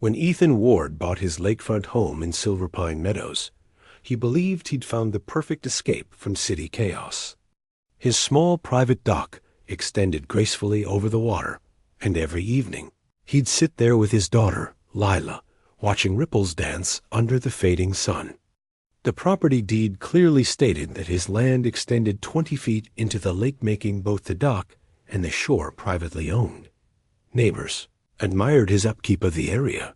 When Ethan Ward bought his lakefront home in Silver Pine Meadows, he believed he'd found the perfect escape from city chaos. His small private dock extended gracefully over the water, and every evening he'd sit there with his daughter, Lila, watching ripples dance under the fading sun. The property deed clearly stated that his land extended 20 feet into the lake, making both the dock and the shore privately owned. Neighbors admired his upkeep of the area.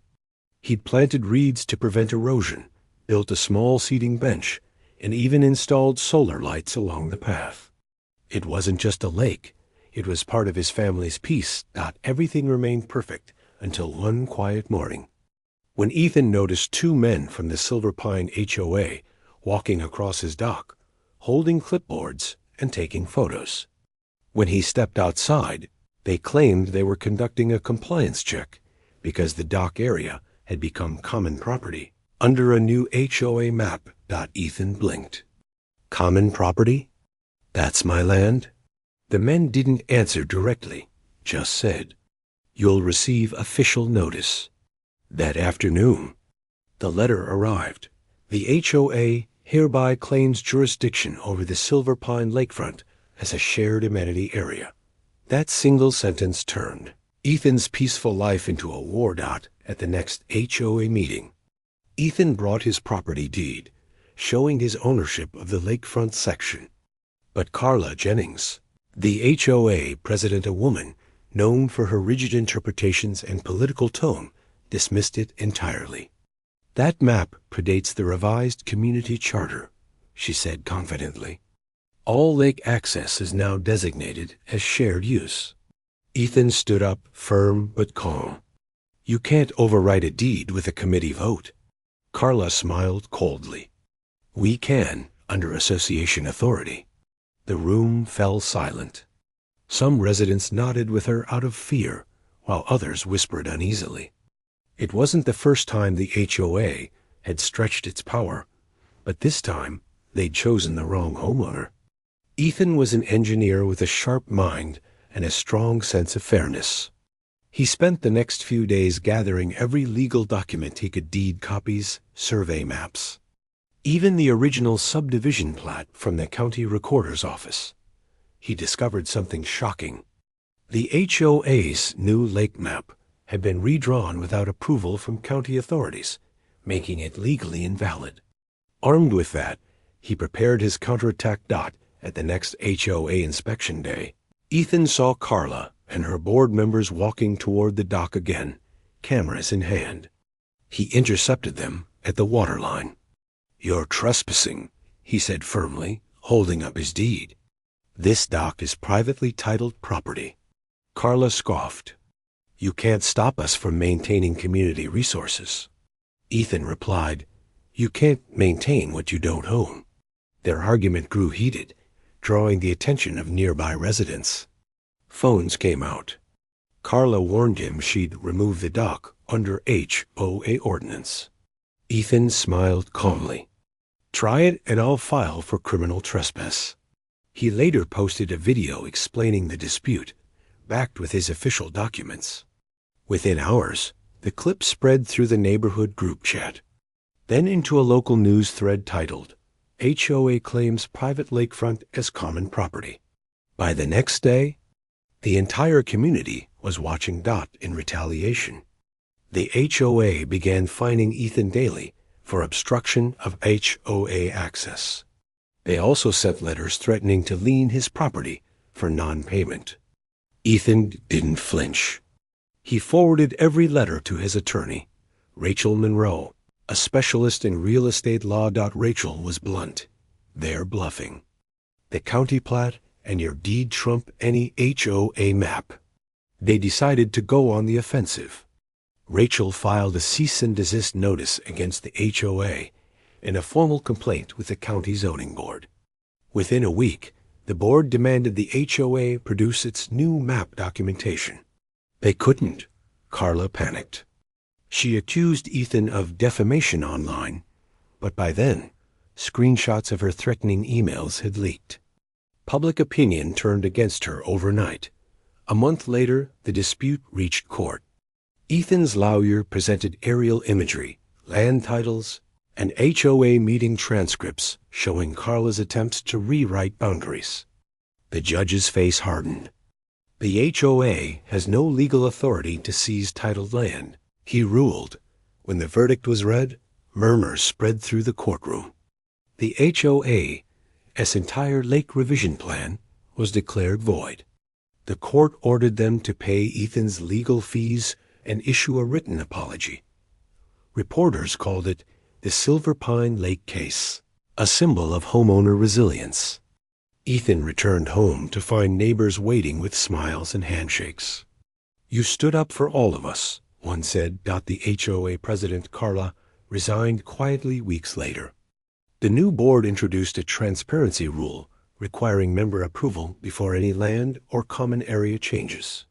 He'd planted reeds to prevent erosion, built a small seating bench, and even installed solar lights along the path. It wasn't just a lake. It was part of his family's peace. Everything remained perfect until one quiet morning, when Ethan noticed two men from the Silver Pine HOA walking across his dock, holding clipboards and taking photos. When he stepped outside, they claimed they were conducting a compliance check because the dock area had become common property under a new HOA map. Ethan blinked. Common property? That's my land? The men didn't answer directly, just said, "You'll receive official notice." That afternoon, the letter arrived. The HOA hereby claims jurisdiction over the Silver Pine lakefront as a shared amenity area. That single sentence turned Ethan's peaceful life into a war. At the next HOA meeting, Ethan brought his property deed, showing his ownership of the lakefront section. But Carla Jennings, the HOA president, a woman known for her rigid interpretations and political tone, dismissed it entirely. "That map predates the revised community charter," she said confidently. "All lake access is now designated as shared use." Ethan stood up, firm but calm. "You can't override a deed with a committee vote." Carla smiled coldly. "We can, under association authority." The room fell silent. Some residents nodded with her out of fear, while others whispered uneasily. It wasn't the first time the HOA had stretched its power, but this time they'd chosen the wrong homeowner. Ethan was an engineer with a sharp mind and a strong sense of fairness. He spent the next few days gathering every legal document he could: deed copies, survey maps, even the original subdivision plat from the county recorder's office. He discovered something shocking. The HOA's new lake map had been redrawn without approval from county authorities, making it legally invalid. Armed with that, he prepared his counterattack. At the next HOA inspection day, Ethan saw Carla and her board members walking toward the dock again, cameras in hand. He intercepted them at the waterline. "You're trespassing," he said firmly, holding up his deed. "This dock is privately titled property." Carla scoffed. "You can't stop us from maintaining community resources." Ethan replied, "You can't maintain what you don't own." Their argument grew heated, drawing the attention of nearby residents. Phones came out. Carla warned him she'd remove the dock under HOA ordinance. Ethan smiled calmly. "Try it and I'll file for criminal trespass." He later posted a video explaining the dispute, backed with his official documents. Within hours, the clip spread through the neighborhood group chat, then into a local news thread titled, "HOA claims private lakefront as common property." By the next day, the entire community was watching. In retaliation, the HOA began fining Ethan daily for obstruction of HOA access. They also sent letters threatening to lien his property for non-payment. Ethan didn't flinch. He forwarded every letter to his attorney, Rachel Monroe, a specialist in real estate law. Rachel was blunt. "They're bluffing. The county plat and your deed trump any HOA map." They decided to go on the offensive. Rachel filed a cease and desist notice against the HOA and a formal complaint with the county zoning board. Within a week, the board demanded the HOA produce its new map documentation. They couldn't. Carla panicked. She accused Ethan of defamation online, but by then, screenshots of her threatening emails had leaked. Public opinion turned against her overnight. A month later, the dispute reached court. Ethan's lawyer presented aerial imagery, land titles, and HOA meeting transcripts showing Carla's attempts to rewrite boundaries. The judge's face hardened. The HOA has no legal authority to seize titled land, he ruled. When the verdict was read, murmurs spread through the courtroom. The HOA's entire lake revision plan was declared void. The court ordered them to pay Ethan's legal fees and issue a written apology. Reporters called it the Silver Pine Lake case, a symbol of homeowner resilience. Ethan returned home to find neighbors waiting with smiles and handshakes. "You stood up for all of us," one said. The HOA president, Carla, resigned quietly weeks later. The new board introduced a transparency rule requiring member approval before any land or common area changes.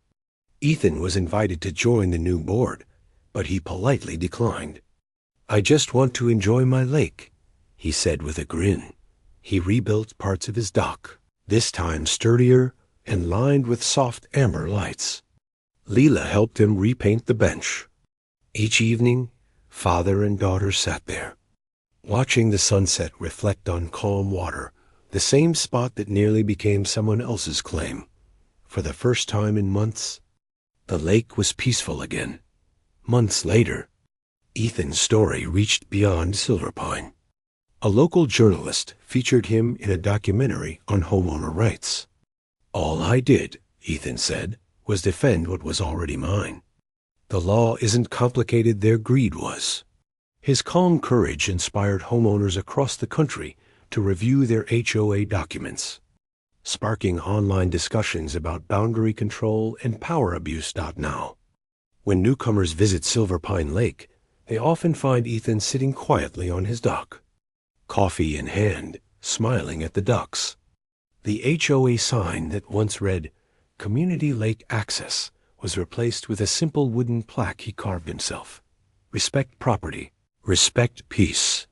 Ethan was invited to join the new board, but he politely declined. "I just want to enjoy my lake," he said with a grin. He rebuilt parts of his dock, this time sturdier and lined with soft amber lights. Leela helped him repaint the bench. Each evening, father and daughter sat there, watching the sunset reflect on calm water, the same spot that nearly became someone else's claim. For the first time in months, the lake was peaceful again. Months later, Ethan's story reached beyond Silver Pine. A local journalist featured him in a documentary on homeowner rights. "All I did," Ethan said, "was defend what was already mine. The law isn't complicated, their greed was." His calm courage inspired homeowners across the country to review their HOA documents, sparking online discussions about boundary control and power abuse. Now, when newcomers visit Silver Pine Lake, they often find Ethan sitting quietly on his dock, coffee in hand, smiling at the ducks. The HOA sign that once read "Community Lake Access" was replaced with a simple wooden plaque he carved himself. "Respect property. Respect peace."